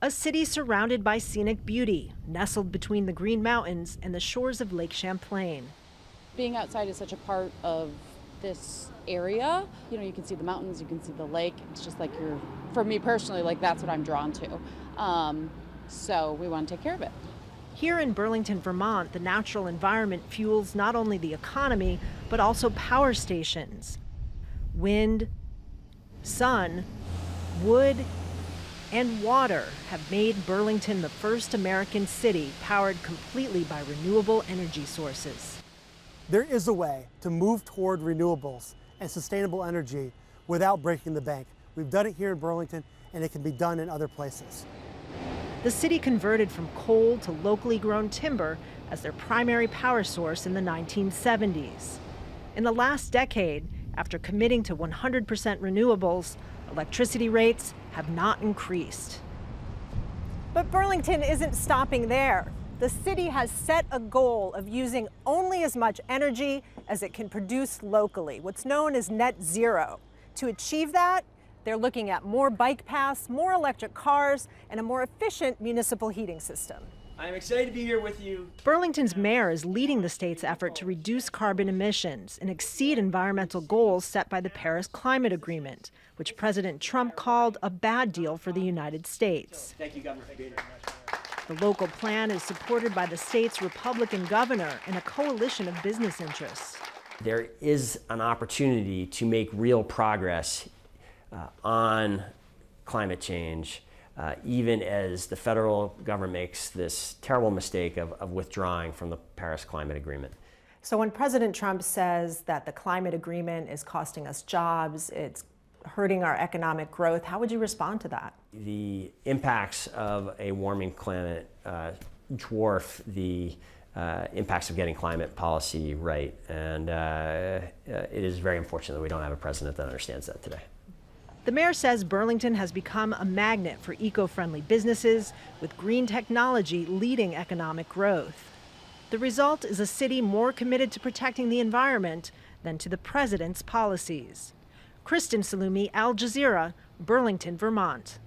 A city surrounded by scenic beauty, nestled between the Green Mountains and the shores of Lake Champlain. Being outside is such a part of this area. You know, you can see the mountains, you can see the lake. It's just like for me personally, like that's what I'm drawn to. So we want to take care of it. Here in Burlington, Vermont, the natural environment fuels not only the economy, but also power stations. Wind, sun, wood, and water have made Burlington the first American city powered completely by renewable energy sources. There is a way to move toward renewables and sustainable energy without breaking the bank. We've done it here in Burlington, and it can be done in other places. The city converted from coal to locally grown timber as their primary power source in the 1970s. In the last decade, after committing to 100% renewables, electricity rates have not increased. But Burlington isn't stopping there. The city has set a goal of using only as much energy as it can produce locally, what's known as net zero. To achieve that, they're looking at more bike paths, more electric cars, and a more efficient municipal heating system. I'm excited to be here with you. Burlington's mayor is leading the state's effort to reduce carbon emissions and exceed environmental goals set by the Paris Climate Agreement, which President Trump called a bad deal for the United States. Thank you, Governor, for being here. The local plan is supported by the state's Republican governor and a coalition of business interests. There is an opportunity to make real progress on climate change, even as the federal government makes this terrible mistake of withdrawing from the Paris Climate Agreement. So when President Trump says that the climate agreement is costing us jobs, it's hurting our economic growth, how would you respond to that? The impacts of a warming climate dwarf the impacts of getting climate policy right, and it is very unfortunate that we don't have a president that understands that today. The mayor says Burlington has become a magnet for eco-friendly businesses, with green technology leading economic growth. The result is a city more committed to protecting the environment than to the president's policies. Kristen, Saloomey, Al Jazeera, Burlington, Vermont.